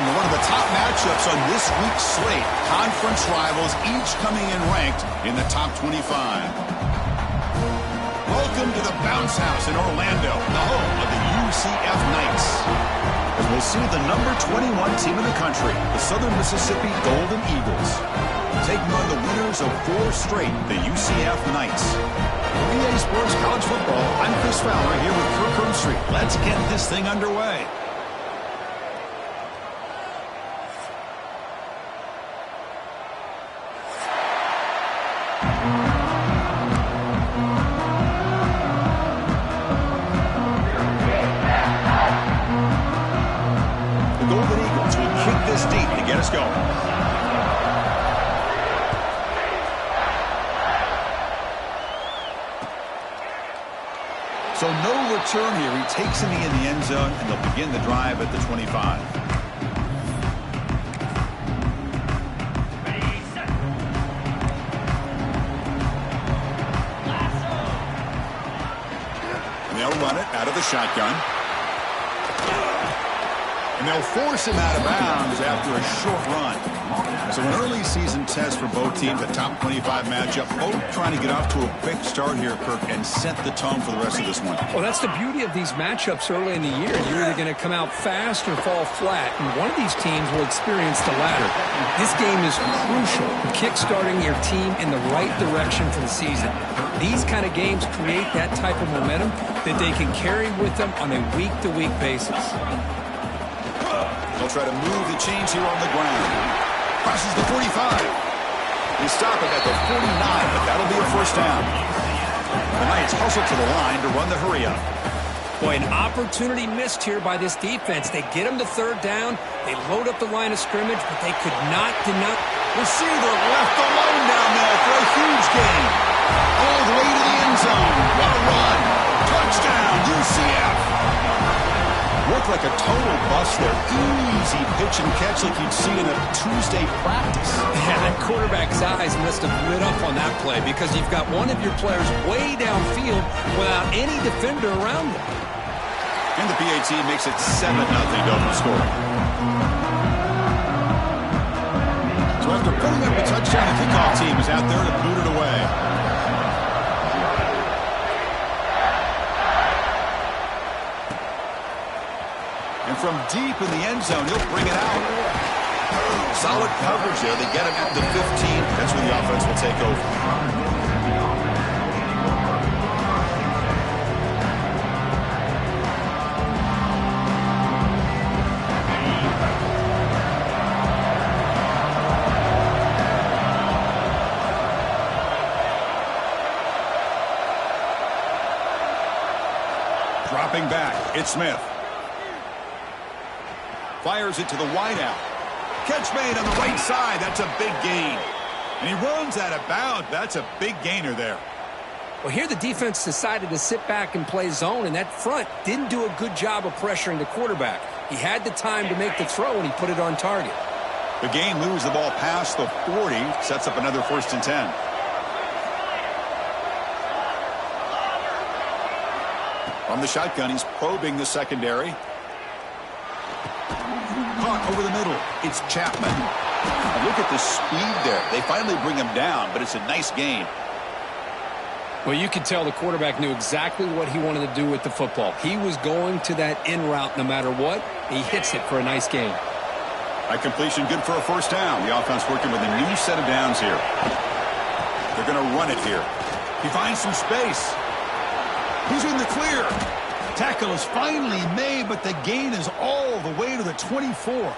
welcome to one of the top matchups on this week's slate. Conference rivals, each coming in ranked in the top 25. Welcome to the Bounce House in Orlando, the home of the UCF Knights. As we'll see the number 21 team in the country, the Southern Mississippi Golden Eagles, taking on the winners of 4 straight, the UCF Knights. For EA Sports College Football, I'm Chris Fowler here with Kirk Herbstreit. Let's get this thing underway. So no return here. He takes it in the end zone, and they'll begin the drive at the 25. And they'll run it out of the shotgun. And they'll force him out of bounds after a short run. So an early season test for both teams, a top 25 matchup. Both trying to get off to a quick start here, Kirk, and set the tone for the rest of this one. Well, that's the beauty of these matchups early in the year. You're either going to come out fast or fall flat, and one of these teams will experience the latter. This game is crucial, kick-starting your team in the right direction for the season. These kind of games create that type of momentum that they can carry with them on a week-to-week basis. They'll try to move the chains here on the ground. Crosses the 45. They stop it at the 49, but that'll be a first down. The Knights hustle to the line to run the hurry-up. Boy, an opportunity missed here by this defense. They get them to third down. They load up the line of scrimmage, but they could not deny. Receiver left alone down there for a huge gain. All the way to the end zone. What a run. Touchdown, UCF. Looked like a total bust there. Easy pitch and catch like you'd see in a Tuesday practice. Yeah, that quarterback's eyes must have lit up on that play because you've got one of your players way downfield without any defender around them. And the PAT makes it 7-0 Dolphin score. So after putting up a touchdown, the kickoff team is out there to boot it away. And from deep in the end zone, he'll bring it out. Solid coverage there. They get him at the 15. That's where the offense will take over. Dropping back, it's Smith. Fires it to the wideout. Catch made on the right side. That's a big gain. And he runs out of bounds. That's a big gainer there. Well, here the defense decided to sit back and play zone, and that front didn't do a good job of pressuring the quarterback. He had the time to make the throw, and he put it on target. The gain moves the ball past the 40, sets up another 1st and 10. From the shotgun, he's probing the secondary. Caught over the middle. It's Chapman. And look at the speed there. They finally bring him down, but it's a nice gain. Well, you could tell the quarterback knew exactly what he wanted to do with the football. He was going to that in route no matter what. He hits it for a nice gain. That completion good for a first down. The offense working with a new set of downs here. They're going to run it here. He finds some space. He's in the clear. Tackle is finally made, but the gain is all the way to the 24.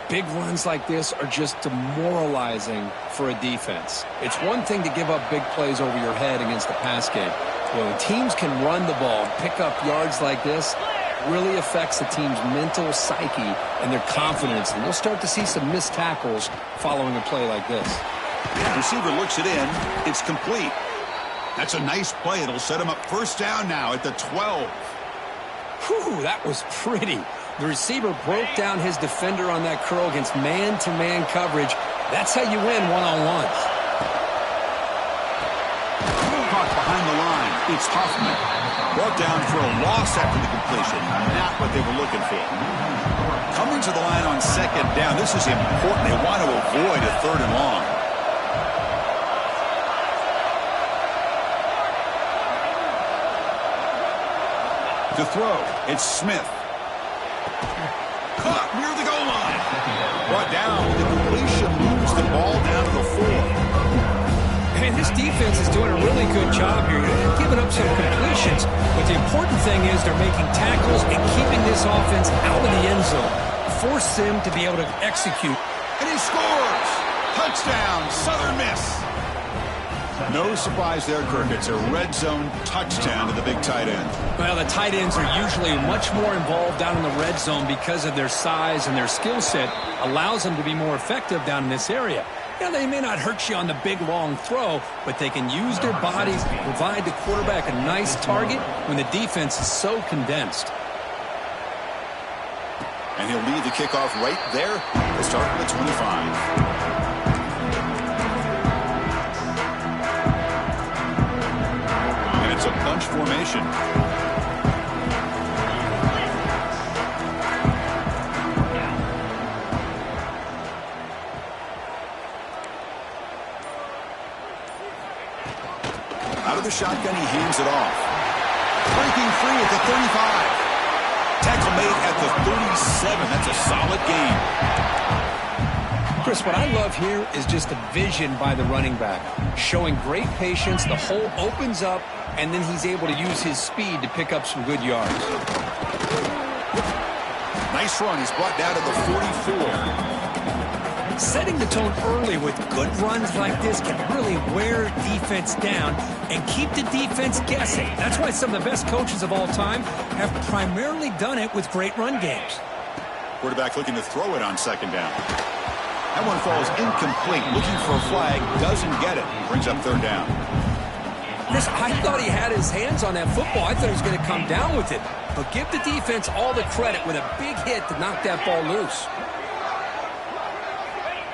Big runs like this are just demoralizing for a defense. It's one thing to give up big plays over your head against the pass game. When teams can run the ball, pick up yards like this, it really affects the team's mental psyche and their confidence. And you'll start to see some missed tackles following a play like this. The receiver looks it in. It's complete. That's a nice play. It'll set him up first down now at the 12. Whew, that was pretty. The receiver broke down his defender on that curl against man-to-man coverage. That's how you win one-on-ones. Caught behind the line. It's Huffman. Brought down for a loss after the completion. Not what they were looking for. Coming return to the line on second down. This is important. They want to avoid a third and long. To throw, it's Smith. Caught near the goal line. Brought down with the completion, moves the ball down to the 4. And this defense is doing a really good job here. They're giving up some completions, but the important thing is they're making tackles and keeping this offense out of the end zone. Force them to be able to execute. And he scores! Touchdown, Southern Miss. No surprise there, Kirk. It's a red zone touchdown to the big tight end. Well, the tight ends are usually much more involved down in the red zone because of their size, and their skill set allows them to be more effective down in this area. Yeah, they may not hurt you on the big, long throw, but they can use their bodies to provide the quarterback a nice target when the defense is so condensed. And he'll lead the kickoff right there. They start at the 25. It's a bunch formation. Out of the shotgun, he hands it off. Breaking free at the 35. Tackle made at the 37. That's a solid gain. Chris, what I love here is just the vision by the running back. Showing great patience, the hole opens up, and then he's able to use his speed to pick up some good yards. Nice run. He's brought down to the 44. Setting the tone early with good runs like this can really wear defense down and keep the defense guessing. That's why some of the best coaches of all time have primarily done it with great run games. Quarterback looking to throw it on second down. That one falls incomplete. Looking for a flag. Doesn't get it. Brings up third down. Chris, I thought he had his hands on that football. I thought he was going to come down with it. But give the defense all the credit with a big hit to knock that ball loose.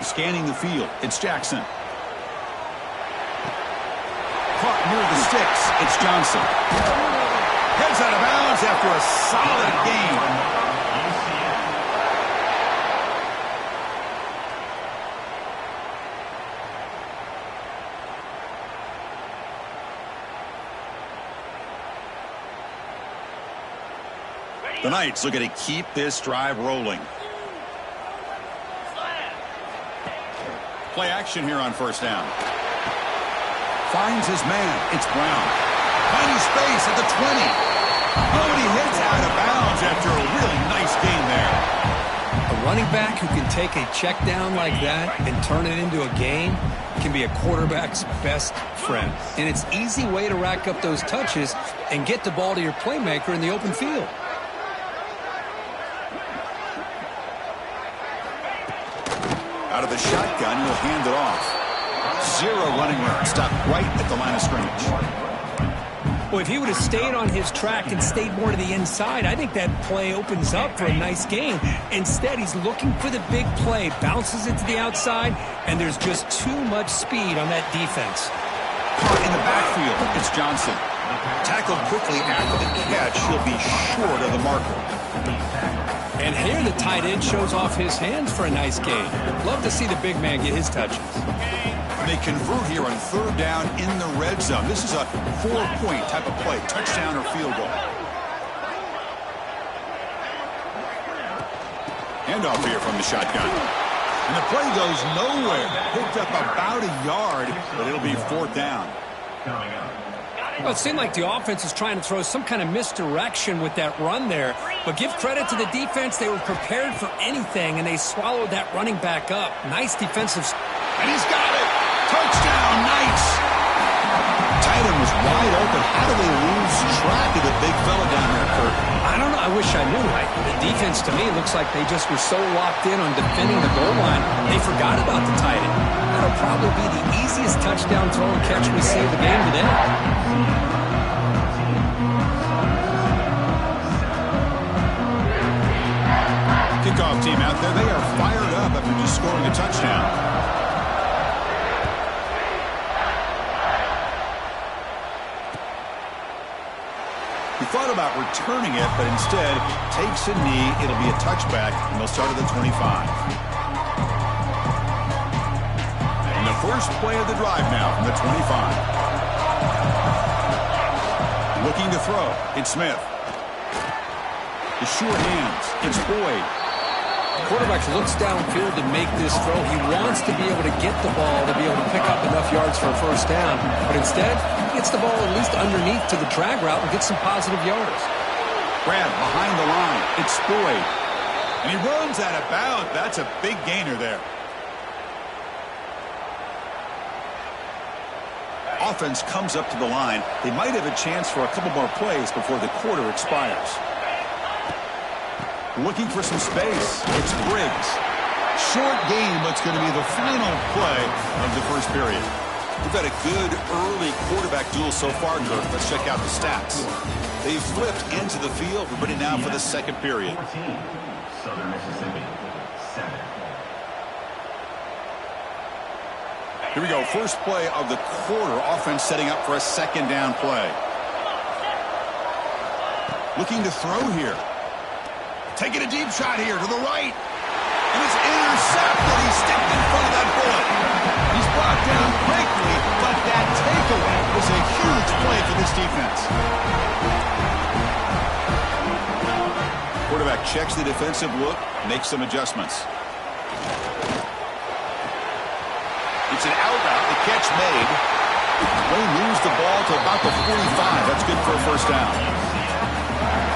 Scanning the field. It's Jackson. Caught near the sticks. It's Johnson. Heads out of bounds after a solid game. The Knights looking to keep this drive rolling. Play action here on first down. Finds his man. It's Brown. Finding space at the 20. Oh, and he hits out of bounds after a really nice gain there. A running back who can take a check down like that and turn it into a gain can be a quarterback's best friend. And it's an easy way to rack up those touches and get the ball to your playmaker in the open field. Out of the shotgun, he'll hand it off. Zero running room. Stopped right at the line of scrimmage. Well, if he would have stayed on his track and stayed more to the inside, I think that play opens up for a nice gain. Instead, he's looking for the big play, bounces it to the outside, and there's just too much speed on that defense. Caught in the backfield. It's Johnson. Tackled quickly after the catch. He'll be short of the marker. And here the tight end shows off his hands for a nice gain. Love to see the big man get his touches. They convert here on third down in the red zone. This is a 4-point type of play, touchdown or field goal. Handoff here from the shotgun. And the play goes nowhere. Picked up about a yard, but it'll be fourth down. Well, it seemed like the offense was trying to throw some kind of misdirection with that run there. But give credit to the defense. They were prepared for anything, and they swallowed that running back up. Nice defensive. And he's got it. Touchdown, Knights. Tight end was wide open. How do they lose track of the big fella down there, Kurt? I don't know. I wish I knew. The defense, to me, looks like they just were so locked in on defending the goal line, they forgot about the tight end. That'll probably be the easiest touchdown throw and catch we see of the game today. Kickoff team out there. They are fired up after just scoring a touchdown. thought about returning it, but instead takes a knee. It'll be a touchback, and they'll start at the 25. And the first play of the drive now from the 25. Looking to throw. It's Smith. The sure hands. It's Boyd. The quarterback looks downfield to make this throw. He wants to be able to get the ball to be able to pick up enough yards for a first down. But instead, he gets the ball at least underneath to the drag route and gets some positive yards. Grab behind the line. It's Boyd. And he runs out of bounds. That's a big gainer there. Offense comes up to the line. They might have a chance for a couple more plays before the quarter expires. Looking for some space. It's Briggs. Short game, but it's going to be the final play of the first period. We've had a good early quarterback duel so far, Kirk. Let's check out the stats. They've flipped into the field. We're ready now for the second period. 14, Southern Mississippi, 7. Here we go. First play of the quarter. Offense setting up for a second down play. Looking to throw here. Taking a deep shot here to the right. And it's intercepted. He stepped in front of that bullet. He's brought down quickly, but that takeaway was a huge play for this defense. Quarterback checks the defensive look, makes some adjustments. It's an out route. The catch made. They lose the ball to about the 45. That's good for a first down.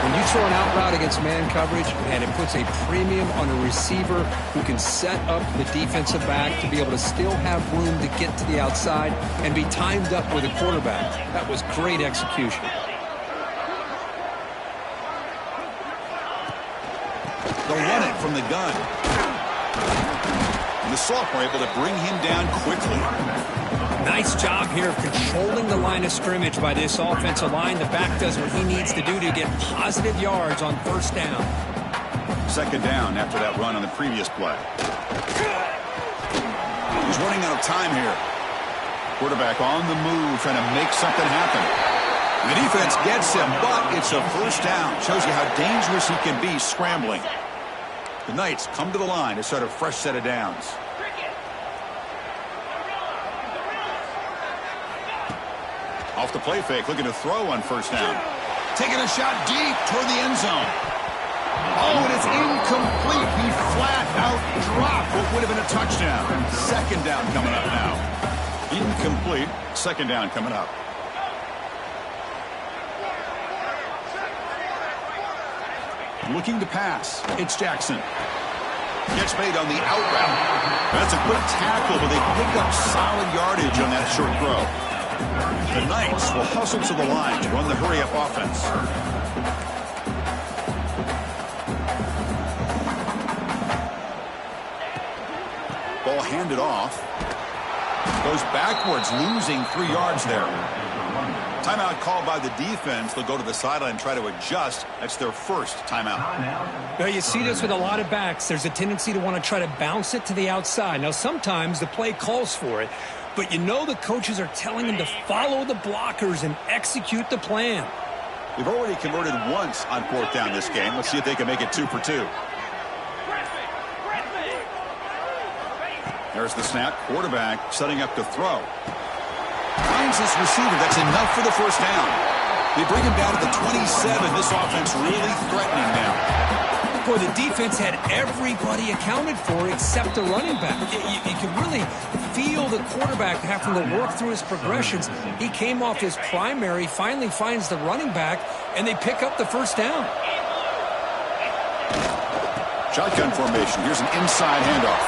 When you throw an out route against man coverage, and it puts a premium on a receiver who can set up the defensive back to be able to still have room to get to the outside and be timed up with a quarterback. That was great execution. They'll run it from the gun. And the sophomore able to bring him down quickly. Nice job here of controlling the line of scrimmage by this offensive line. The back does what he needs to do to get positive yards on first down. Second down after that run on the previous play. He's running out of time here. Quarterback on the move, trying to make something happen. The defense gets him, but it's a first down. Shows you how dangerous he can be scrambling. The Knights come to the line to start a fresh set of downs. Off the play fake, looking to throw on first down. Taking a shot deep toward the end zone. Oh, and it's incomplete. He flat out dropped what would have been a touchdown. Second down coming up now. Incomplete. Second down coming up. Looking to pass. It's Jackson. Gets made on the out route. That's a quick tackle, but they pick up solid yardage on that short throw. The Knights will hustle to the line to run the hurry-up offense. Ball handed off. Goes backwards, losing 3 yards there. Timeout called by the defense. They'll go to the sideline and try to adjust. That's their first timeout. Now, you see this with a lot of backs. There's a tendency to want to try to bounce it to the outside. Now, sometimes the play calls for it, but you know the coaches are telling them to follow the blockers and execute the plan. They've already converted once on fourth down this game. Let's see if they can make it 2 for 2. There's the snap. Quarterback setting up to throw. Finds his receiver. That's enough for the first down. They bring him down to the 27. This offense really threatening now. Boy, the defense had everybody accounted for except the running back. You can really feel the quarterback having to work through his progressions. He came off his primary, finally finds the running back, and they pick up the first down. Shotgun formation. Here's an inside handoff.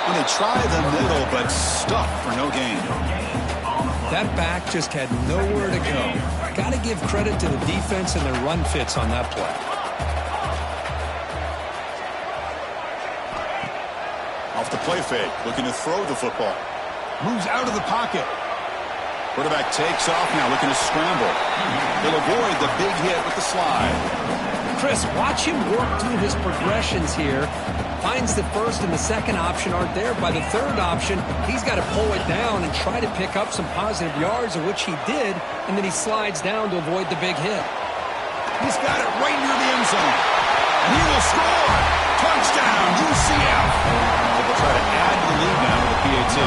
And they try the middle, but stuffed for no gain. That back just had nowhere to go. Got to give credit to the defense and their run fits on that play. Off the play fake, looking to throw the football. Moves out of the pocket. Quarterback takes off now, looking to scramble. They'll avoid the big hit with the slide. Chris, watch him work through his progressions here. Finds the first and the second option aren't there. By the third option, he's got to pull it down and try to pick up some positive yards, of which he did, and then he slides down to avoid the big hit. He's got it right near the end zone. And he will score. Touchdown, UCF. So they'll try to add to the lead now with the PAT.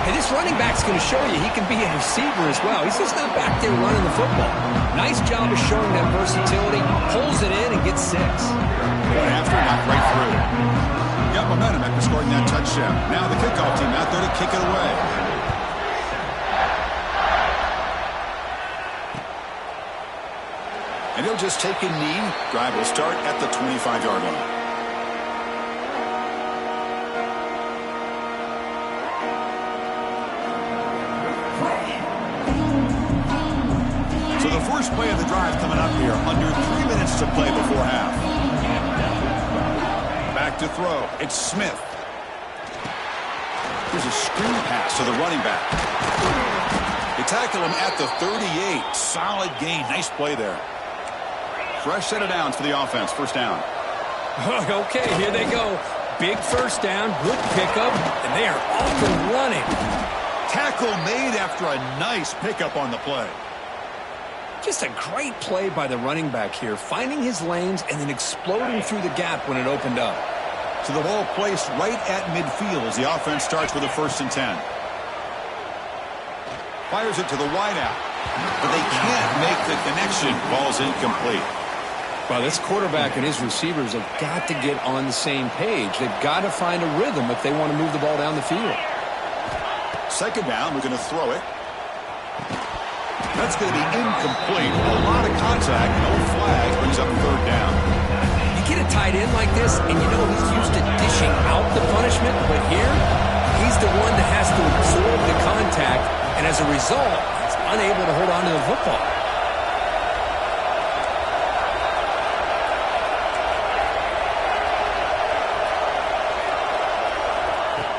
Hey, this running back's going to show you he can be a receiver as well. He's just not back there running the football. Nice job of showing that versatility. Pulls it in and gets 6. Going after, knocked right through. Got momentum after scoring that touchdown. Now the kickoff team out there to kick it away. And he'll just take a knee. Drive will start at the 25-yard line. So the first play of the drive coming up here. Under 3 minutes to play before half. Back to throw. It's Smith. Here's a screen pass to the running back. They tackle him at the 38. Solid gain. Nice play there. Fresh set of downs for the offense. First down. Okay, here they go. Big first down, good pickup, and they are off and running. Tackle made after a nice pickup on the play. Just a great play by the running back here, finding his lanes and then exploding through the gap when it opened up. So the ball placed right at midfield as the offense starts with a 1st and 10. Fires it to the wideout, but they can't make the connection. Ball's incomplete. Well, this quarterback and his receivers have got to get on the same page. They've got to find a rhythm if they want to move the ball down the field. Second down, we're going to throw it. That's going to be incomplete. A lot of contact, no flag, brings up 3rd down. You get a tight end like this, and you know he's used to dishing out the punishment, but here, he's the one that has to absorb the contact, and as a result, he's unable to hold on to the football.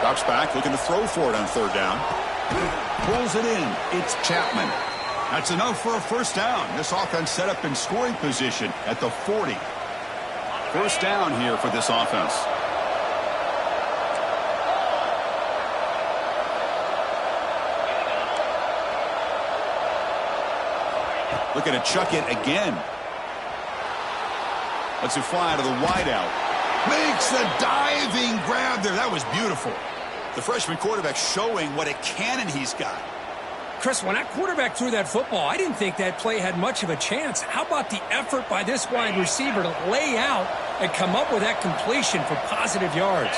Drops back, looking to throw for it on 3rd down. Pulls it in. It's Chapman. That's enough for a first down. This offense set up in scoring position at the 40. First down here for this offense. Looking to chuck it again. Lets it fly to the wideout. Makes a diving grab there. That was beautiful. The freshman quarterback showing what a cannon he's got. Chris, when that quarterback threw that football, I didn't think that play had much of a chance. How about the effort by this wide receiver to lay out and come up with that completion for positive yards?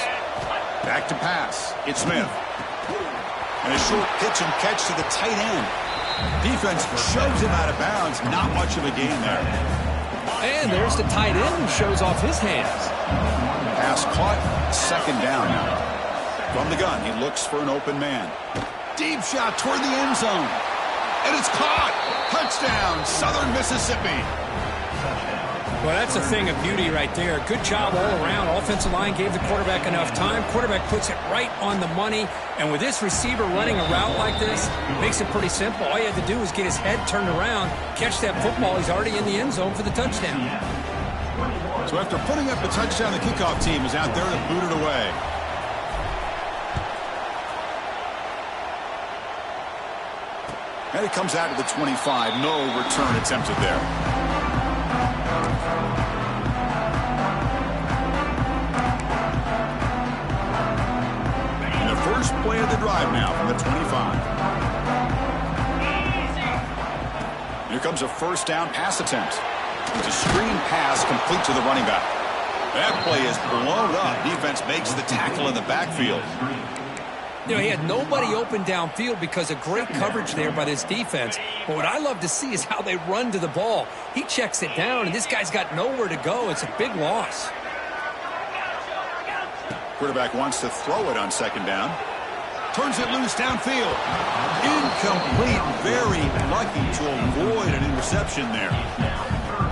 Back to pass. It's Smith. And a short pitch and catch to the tight end. Defense shoves him out of bounds. Not much of a gain there. And there's the tight end who shows off his hands. Pass caught. Second down now. From the gun, he looks for an open man. Deep shot toward the end zone. And it's caught. Touchdown, Southern Mississippi. Well, that's a thing of beauty right there. Good job all around. Offensive line gave the quarterback enough time. Quarterback puts it right on the money. And with this receiver running a route like this, makes it pretty simple. All you had to do was get his head turned around, catch that football. He's already in the end zone for the touchdown. So after putting up the touchdown, the kickoff team is out there to boot it away. And it comes out to the 25. No return attempted there. And the first play of the drive now from the 25. Here comes a first down pass attempt. It's a screen pass complete to the running back. That play is blown up. Defense makes the tackle in the backfield. You know, he had nobody open downfield because of great coverage there by this defense. But what I love to see is how they run to the ball. He checks it down, and this guy's got nowhere to go. It's a big loss. Quarterback wants to throw it on second down. Turns it loose downfield. Incomplete. Very lucky to avoid an interception there.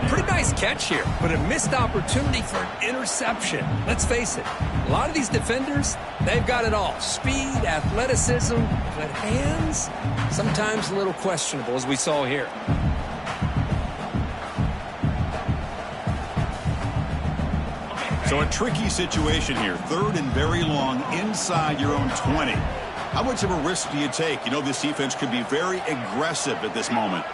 Pretty nice catch here, but a missed opportunity for an interception. Let's face it, a lot of these defenders, they've got it all. Speed, athleticism, but hands, sometimes a little questionable, as we saw here. So a tricky situation here. 3rd and very long inside your own 20. How much of a risk do you take? You know, this defense could be very aggressive at this moment.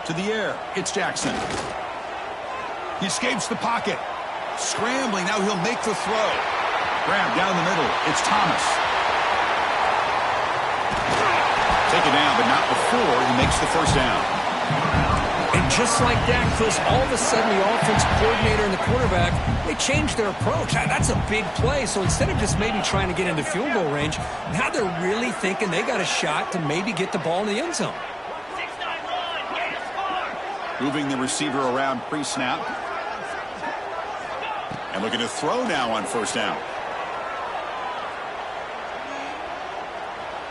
To the air, it's Jackson. He escapes the pocket. Scrambling, now he'll make the throw. Grab down the middle, it's Thomas. Taken down, but not before he makes the first down. And just like that, Chris, all of a sudden the offense coordinator and the quarterback, they changed their approach. That's a big play. So instead of just maybe trying to get into field goal range, now they're really thinking they got a shot to maybe get the ball in the end zone. Moving the receiver around pre-snap. And looking to throw now on first down.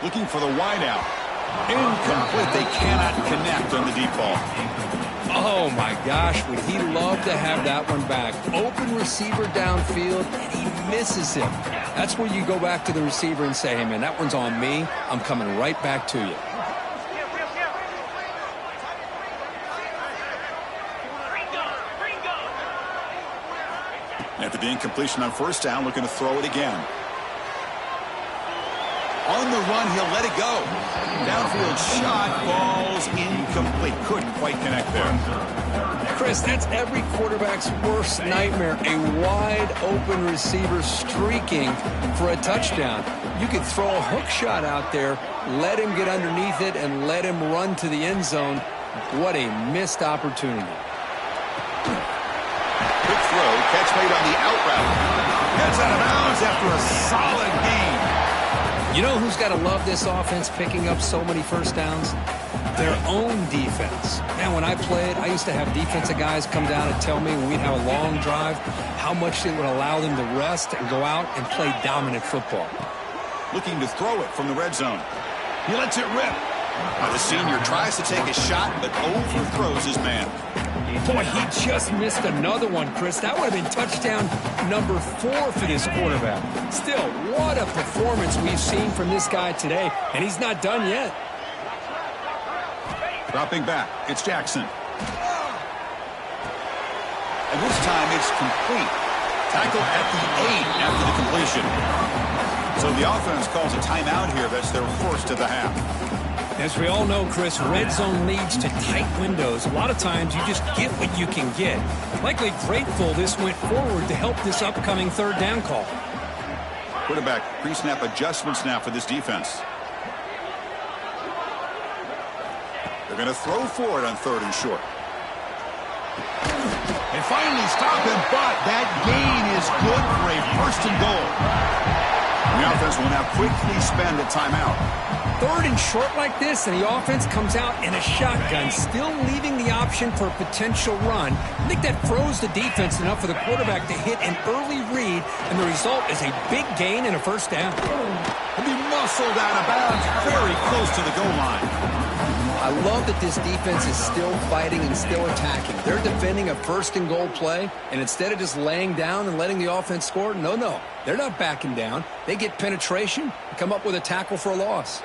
Looking for the wideout. Incomplete. They cannot connect on the deep ball. Oh, my gosh. Would he love to have that one back. Open receiver downfield, and he misses him. That's where you go back to the receiver and say, hey, man, that one's on me. I'm coming right back to you. After the incompletion on first down, looking to throw it again. On the run, he'll let it go. Downfield shot, falls incomplete. Couldn't quite connect there. Chris, that's every quarterback's worst nightmare. A wide open receiver streaking for a touchdown. You could throw a hook shot out there, let him get underneath it, and let him run to the end zone. What a missed opportunity. Quick throw, catch made on the out route. Gets out of bounds after a solid gain. You know who's got to love this offense picking up so many first downs? Their own defense. Man, when I played, I used to have defensive guys come down and tell me when we'd have a long drive how much it would allow them to rest and go out and play dominant football. Looking to throw it from the red zone. He lets it rip. Now the senior tries to take a shot, but overthrows his man. Boy, he just missed another one, Chris. That would have been touchdown number 4 for this quarterback. Still, what a performance we've seen from this guy today, and he's not done yet. Dropping back, it's Jackson. And this time it's complete. Tackled at the 8 after the completion. So the offense calls a timeout here. That's their first of the half. As we all know, Chris, red zone leads to tight windows. A lot of times you just get what you can get. Likely grateful this went forward to help this upcoming third down call. Quarterback pre-snap adjustments now for this defense. They're going to throw for it on third and short. And finally stop him, but that gain is good for a first and goal. And the offense will now quickly spend a timeout. Third and short like this, and the offense comes out in a shotgun, still leaving the option for a potential run. I think that froze the defense enough for the quarterback to hit an early read, and the result is a big gain and a first down. And he muscled out of bounds very close to the goal line. I love that this defense is still fighting and still attacking. They're defending a first and goal play, and instead of just laying down and letting the offense score, no, they're not backing down. They get penetration and come up with a tackle for a loss.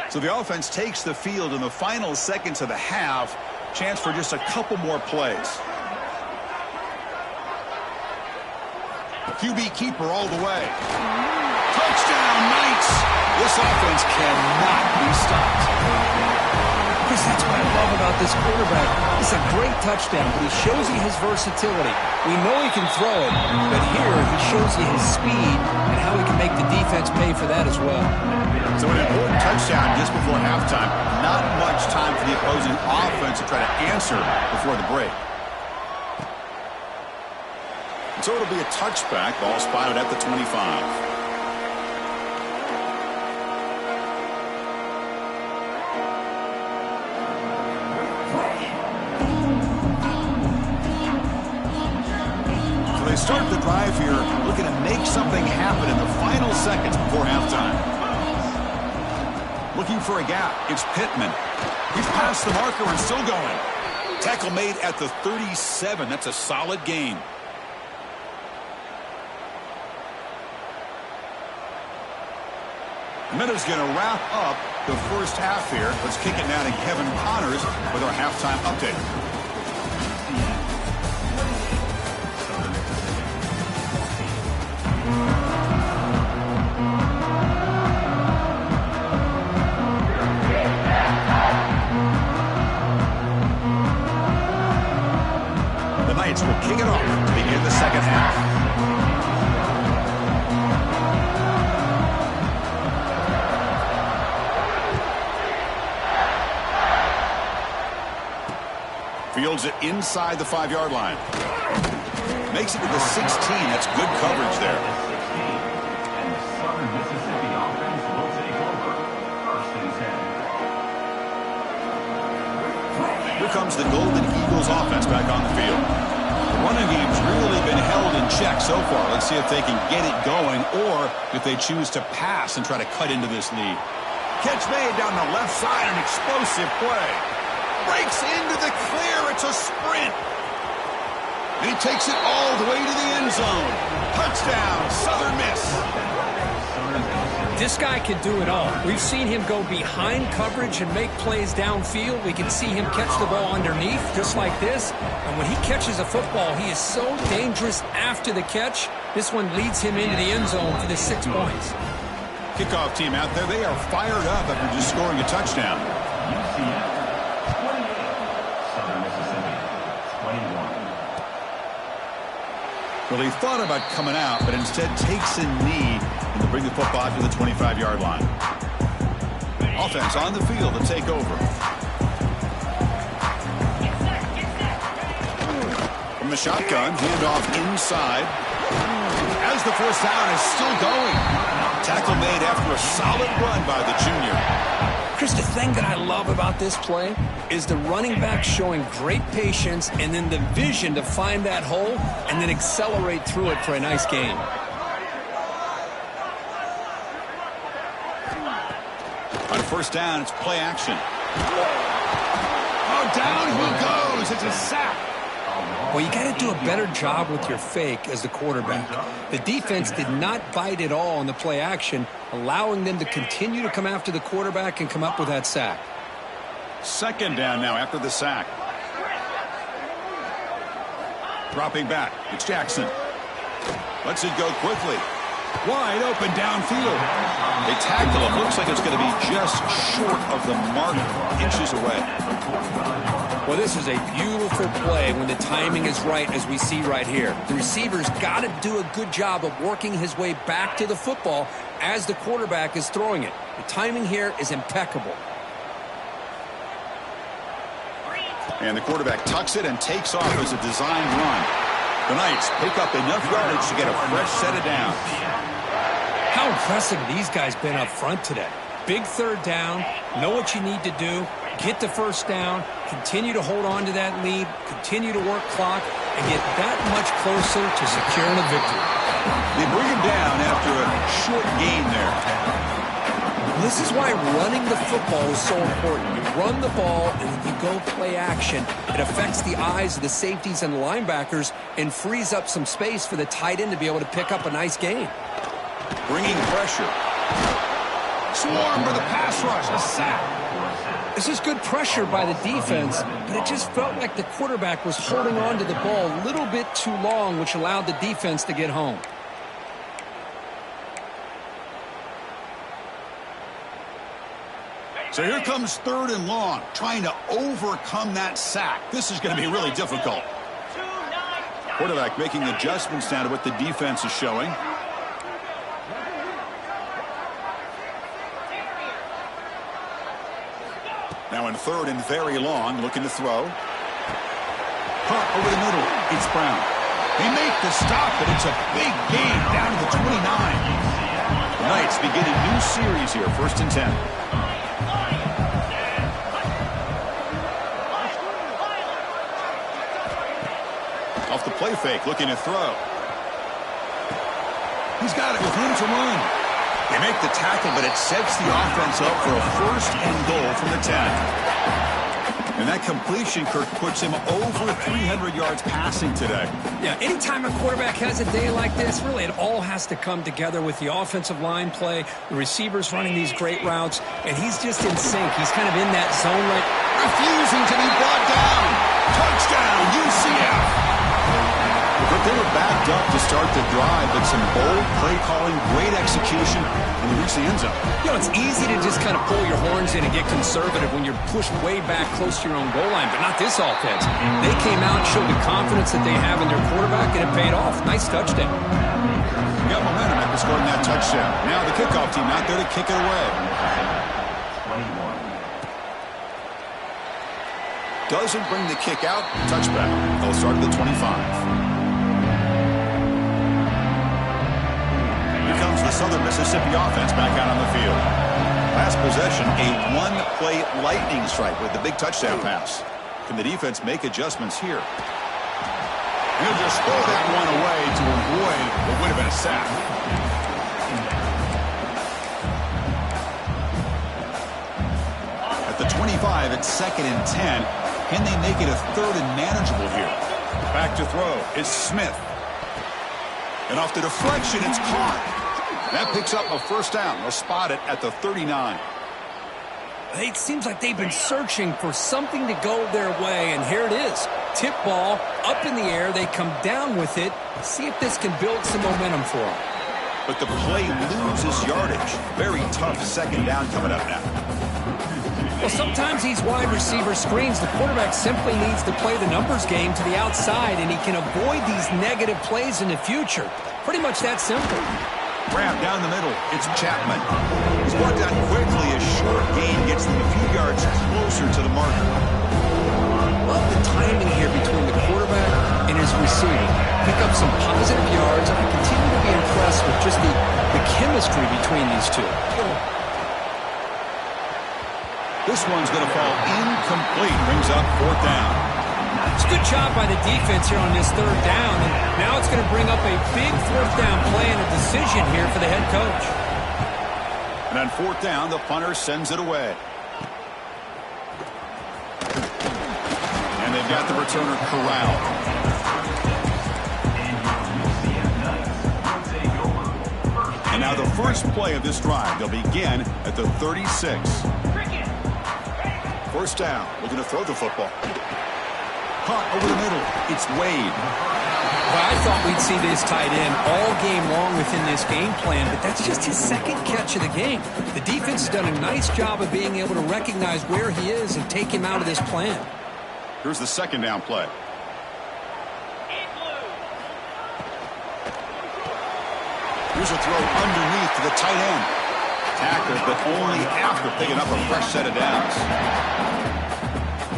So the offense takes the field in the final seconds of the half. Chance for just a couple more plays. QB keeper all the way. Touchdown, Knights! This offense cannot be stopped. Chris, that's what I love about this quarterback. It's a great touchdown, but he shows you his versatility. We know he can throw it, but here he shows you his speed and how he can make the defense pay for that as well. So an important touchdown just before halftime. Not much time for the opposing offense to try to answer before the break. So it'll be a touchback. Ball spotted at the 25. They start the drive here looking to make something happen in the final seconds before halftime. Looking for a gap. It's Pittman. He's past the marker and still going. Tackle made at the 37. That's a solid gain. And that is going to wrap up the first half here. Let's kick it now to Kevin Connors with our halftime update. Knights will kick it off to begin the second half. Fields it inside the 5-yard line. Makes it to the 16. That's good coverage there. And the Southern Mississippi offense will take over. First and 10. Here comes the Golden Eagles offense back on the field. The running game's really been held in check so far. Let's see if they can get it going or if they choose to pass and try to cut into this lead. Catch made down the left side, an explosive play. Breaks into the clear. It's a sprint. And he takes it all the way to the end zone. Touchdown, Southern Miss. This guy can do it all. We've seen him go behind coverage and make plays downfield. We can see him catch the ball underneath, just like this. And when he catches a football, he is so dangerous after the catch. This one leads him into the end zone for the 6 points. Kickoff team out there. They are fired up after just scoring a touchdown. UCF 28, Southern Mississippi 21. Well, he thought about coming out, but instead takes a knee and to bring the football to the 25-yard line. Offense on the field to take over. From the shotgun, handoff inside. As the first down is still going. Tackle made after a solid run by the junior. Chris, the thing that I love about this play is the running back showing great patience and then the vision to find that hole and then accelerate through it for a nice gain. On first down, it's play action. Oh, down he goes. It's a sack. Well, you got to do a better job with your fake as the quarterback. The defense did not bite at all on the play action, allowing them to continue to come after the quarterback and come up with that sack. Second down now after the sack. Dropping back. It's Jackson. Lets it go quickly. Wide open downfield. They tackle him. Looks like it's going to be just short of the mark, inches away. Well, this is a beautiful play when the timing is right, as we see right here. The receiver's got to do a good job of working his way back to the football as the quarterback is throwing it. The timing here is impeccable. And the quarterback tucks it and takes off as a designed run. The Knights pick up enough yardage to get a fresh set of downs. How impressive these guys been up front today. Big third down, know what you need to do, get the first down, continue to hold on to that lead, continue to work clock, and get that much closer to securing a victory. They bring him down after a short gain there. This is why running the football is so important. You run the ball and you go play action. It affects the eyes of the safeties and the linebackers and frees up some space for the tight end to be able to pick up a nice gain. Bringing pressure. Swarm for the pass rush. A sack. This is good pressure by the defense, but it just felt like the quarterback was holding on to the ball a little bit too long, which allowed the defense to get home. So here comes third and long, trying to overcome that sack. This is going to be really difficult. Quarterback making adjustments down to what the defense is showing. Now in third and very long, looking to throw. Caught over the middle. It's Brown. They make the stop, but it's a big gain down to the 29. The Knights begin a new series here, first and 10. Off the play fake, looking to throw. He's got it with room to run. They make the tackle, but it sets the offense up for a first and goal from the 10. And that completion, Kirk, puts him over 300 yards passing today. Yeah, anytime a quarterback has a day like this, really it all has to come together with the offensive line play, the receivers running these great routes, and he's just in sync. He's kind of in that zone right. Refusing to be brought down. Touchdown, UCF. The But they were backed up to start the drive, but some bold play calling, great execution, and they reached the end zone. You know, it's easy to just kind of pull your horns in and get conservative when you're pushed way back close to your own goal line, but not this offense. They came out and showed the confidence that they have in their quarterback, and it paid off. Nice touchdown. Got momentum after scoring that touchdown. Now the kickoff team out there to kick it away. 21. Doesn't bring the kick out. Touchback. They'll start at the 25. Comes the Southern Mississippi offense back out on the field. Last possession, a one-play lightning strike with the big touchdown pass. Can the defense make adjustments here? He'll just throw that one away to avoid what would have been a sack. At the 25, it's 2nd and 10. Can they make it a 3rd and manageable here? Back to throw is Smith. And off the deflection, it's caught. That picks up a first down. They'll spot it at the 39. It seems like they've been searching for something to go their way, and here it is. Tip ball up in the air. They come down with it. See if this can build some momentum for them. But the play loses yardage. Very tough second down coming up now. Well, sometimes these wide receiver screens, the quarterback simply needs to play the numbers game to the outside, and he can avoid these negative plays in the future. Pretty much that simple. Grab down the middle. It's Chapman. He's brought down quickly. A short gain gets them a few yards closer to the marker. Love the timing here between the quarterback and his receiver. Pick up some positive yards, and I continue to be impressed with just the chemistry between these two. This one's going to fall incomplete. Brings up 4th down. It's a good job by the defense here on this 3rd down, and now it's going to bring up a big 4th down play and a decision here for the head coach. And on 4th down, the punter sends it away. And they've got the returner corralled. And now the first play of this drive, they'll begin at the 36. First down, looking to throw the football. Caught over the middle. It's Wade. Well, I thought we'd see this tight end all game long within this game plan, but that's just his 2nd catch of the game. The defense has done a nice job of being able to recognize where he is and take him out of this plan. Here's the 2nd down play. Here's a throw underneath to the tight end. Tackled, but only after picking up a fresh set of downs.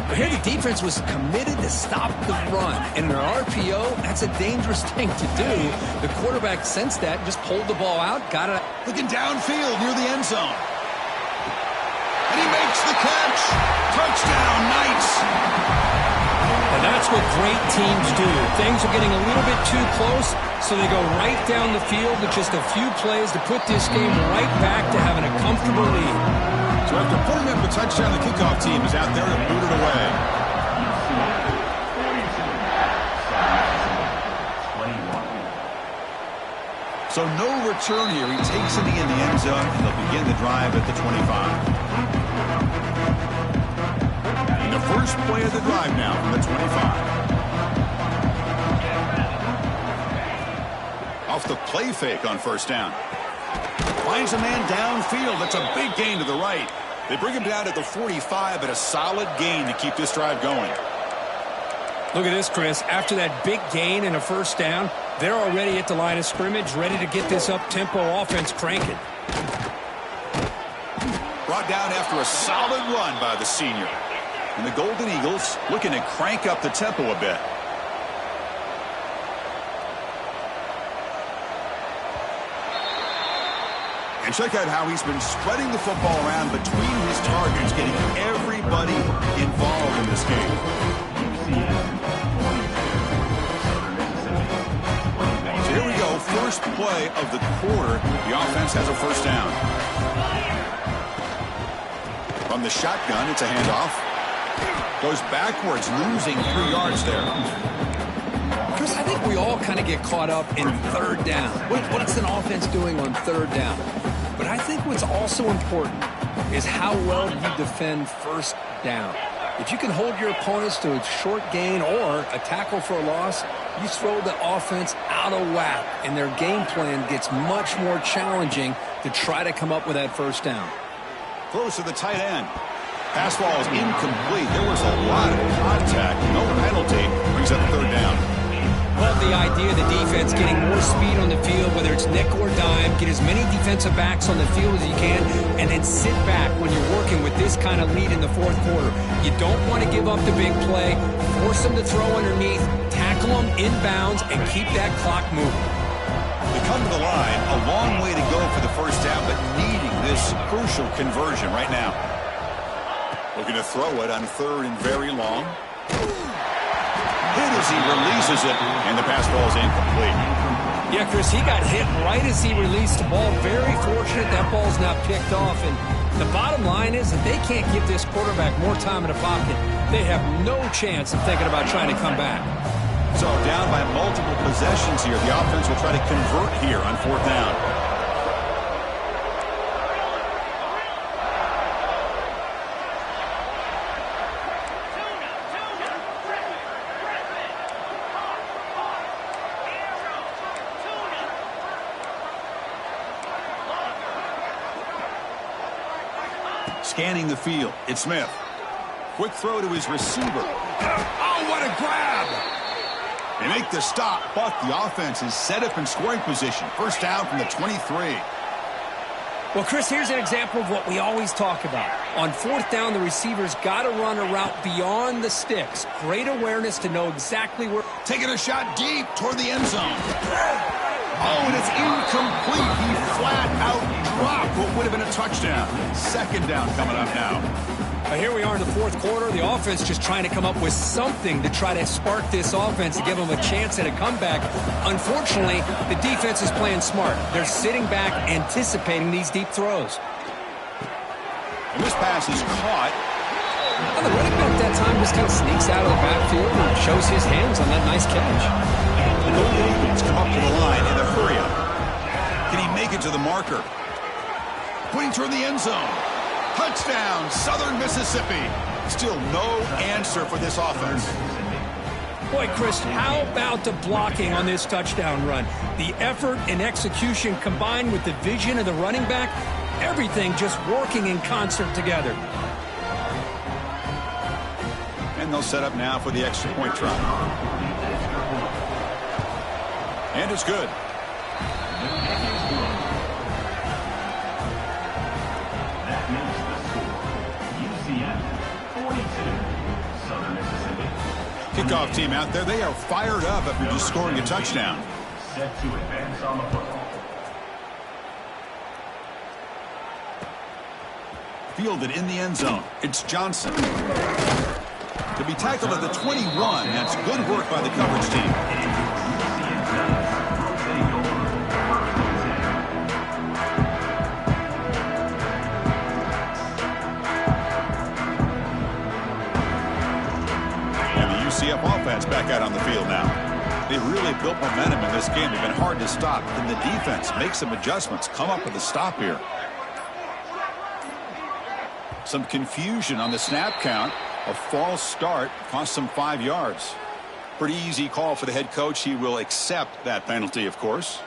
But here the defense was committed to stop the run. And in an RPO, that's a dangerous thing to do. The quarterback sensed that, just pulled the ball out, got it. Looking downfield near the end zone. And he makes the catch. Touchdown, Knights. And that's what great teams do. Things are getting a little bit too close, so they go right down the field with just a few plays to put this game right back to having a comfortable lead. So after putting up a touchdown, the kickoff team is out there to boot it away. So no return here. He takes it in the end zone, and they'll begin the drive at the 25. And the first play of the drive now from the 25. Off the play fake on first down. Finds a man downfield. That's a big gain to the right. They bring him down at the 45, but a solid gain to keep this drive going. Look at this, Chris. After that big gain and a first down, they're already at the line of scrimmage, ready to get this up-tempo offense cranking. Brought down after a solid run by the senior. And the Golden Eagles looking to crank up the tempo a bit. And check out how he's been spreading the football around between his targets, getting everybody involved in this game. So here we go, first play of the quarter. The offense has a first down. From the shotgun, it's a handoff. Goes backwards, losing 3 yards there. Chris, I think we all kind of get caught up in third down. What's an offense doing on third down? But I think what's also important is how well you defend first down. If you can hold your opponents to a short gain or a tackle for a loss, You throw the offense out of whack, and their game plan gets much more challenging to try to come up with that first down. Close to the tight end. Pass ball is incomplete. There was a lot of contact. No penalty. Brings up third down. Love the idea of the defense getting more speed on the field, whether it's nickel or dime. Get as many defensive backs on the field as you can, and then sit back when you're working with this kind of lead in the fourth quarter. You don't want to give up the big play. Force them to throw underneath. Tackle them inbounds, and keep that clock moving. They come to the line. A long way to go for the first down, but needing this crucial conversion right now. Looking to throw it on third and very long. Hit as he releases it, and the pass ball is incomplete. Yeah, Chris, he got hit right as he released the ball. Very fortunate that ball's not picked off. And the bottom line is that they can't give this quarterback more time in the pocket. They have no chance of thinking about trying to come back. So down by multiple possessions here. The offense will try to convert here on fourth down. Scanning the field. It's Smith. Quick throw to his receiver. Oh, what a grab! They make the stop, but the offense is set up in scoring position. First down from the 23. Well, Chris, here's an example of what we always talk about. On fourth down, the receiver's got to run a route beyond the sticks. Great awareness to know exactly where. Taking a shot deep toward the end zone. Oh, and it's incomplete. He flat out dropped what would have been a touchdown. Second down coming up now. Here we are in the fourth quarter. The offense just trying to come up with something to try to spark this offense to give them a chance at a comeback. Unfortunately, the defense is playing smart. They're sitting back, anticipating these deep throws. And this pass is caught. Well, the running back that time just kind of sneaks out of the backfield and shows his hands on that nice catch. The Golden Eagles come up to the line in a hurry-up. Can he make it to the marker? Putting toward the end zone. Touchdown, Southern Mississippi. Still no answer for this offense. Boy, Chris, how about the blocking on this touchdown run? The effort and execution combined with the vision of the running back, everything just working in concert together. And they'll set up now for the extra point try. And it's good. Kickoff team out there, they are fired up after just scoring a touchdown. Set to advance on the football. Fielded in the end zone. It's Johnson. To be tackled at the 21, that's good work by the coverage team. UCF offense back out on the field now. They really built momentum in this game. They've been hard to stop. Then the defense makes some adjustments, come up with a stop here. Some confusion on the snap count. A false start cost them 5 yards. Pretty easy call for the head coach. He will accept that penalty, of course.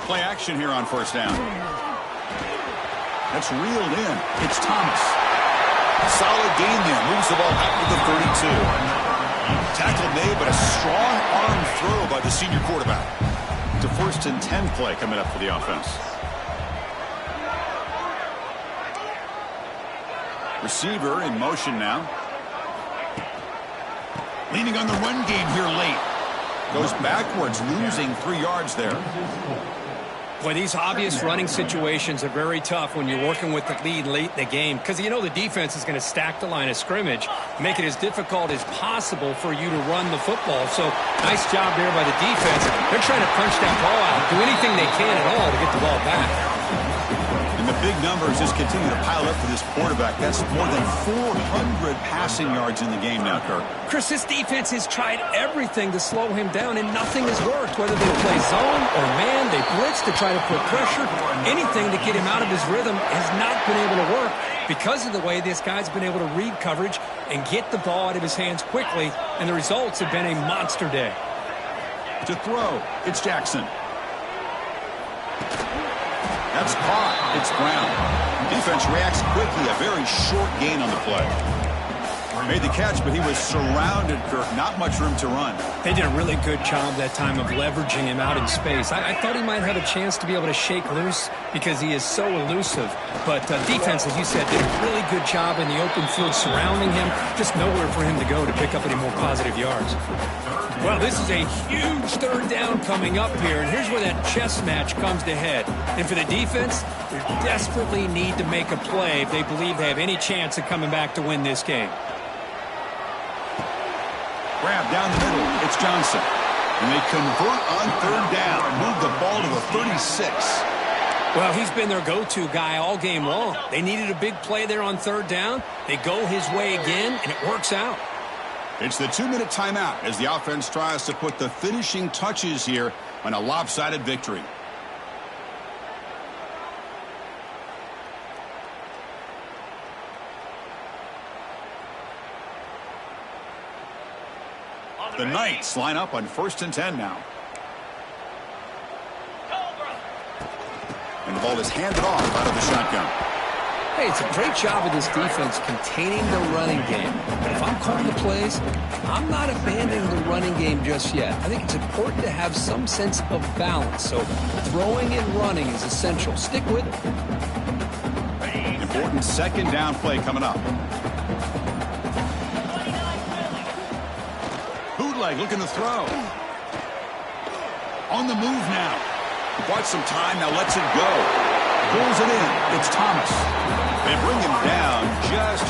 Play action here on first down. That's reeled in. It's Thomas. Solid gain there. Moves the ball out to the 32. Tackle made, but a strong arm throw by the senior quarterback. To first and 10 play coming up for the offense. Receiver in motion now. Leaning on the run game here late. Goes backwards, losing 3 yards there. Boy, these obvious running situations are very tough when you're working with the lead late in the game because you know the defense is going to stack the line of scrimmage, make it as difficult as possible for you to run the football. So nice job there by the defense. They're trying to punch that ball out, do anything they can at all to get the ball back. The And the big numbers just continue to pile up for this quarterback. That's more than 400 passing yards in the game now, Kirk. Chris, this defense has tried everything to slow him down, and nothing has worked. Whether they play zone or man, they blitz to try to put pressure. Anything to get him out of his rhythm has not been able to work because of the way this guy's been able to read coverage and get the ball out of his hands quickly, and the results have been a monster day. To throw, it's Jackson. That's caught. It's Brown. Defense reacts quickly. A very short gain on the play. Made the catch, but he was surrounded, Kirk. Not much room to run. They did a really good job that time of leveraging him out in space. I thought he might have a chance to be able to shake loose because he is so elusive. But defense, as you said, did a really good job in the open field surrounding him. Just nowhere for him to go to pick up any more positive yards. Well, this is a huge third down coming up here, and here's where that chess match comes to head. And for the defense, they desperately need to make a play if they believe they have any chance of coming back to win this game. Grab down the middle. It's Johnson. And they convert on third down. Move the ball to the 36. Well, he's been their go-to guy all game long. They needed a big play there on third down. They go his way again, and it works out. It's the 2-minute timeout as the offense tries to put the finishing touches here on a lopsided victory. The Knights line up on 1st and 10 now. And the ball is handed off out of the shotgun. Hey, it's a great job of this defense containing the running game. But if I'm calling the plays, I'm not abandoning the running game just yet. I think it's important to have some sense of balance. So throwing and running is essential. Stick with it. Important second down play coming up. Bootleg looking to throw. On the move now. Bought some time, now lets it go. Pulls it in. It's Thomas. They bring him down just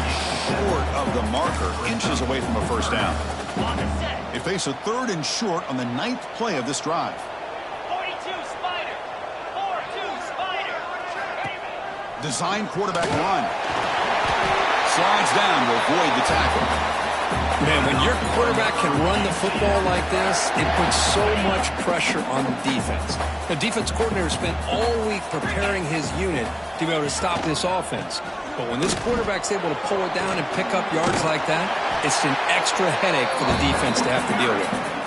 short of the marker, inches away from a first down. They face a 3rd and short on the 9th play of this drive. 42 Spider. 4-2 Spider. Design quarterback run. Slides down to avoid the tackle. Man, when your quarterback can run the football like this, it puts so much pressure on the defense. The defense coordinator spent all week preparing his unit to be able to stop this offense. But when this quarterback's able to pull it down and pick up yards like that, it's an extra headache for the defense to have to deal with.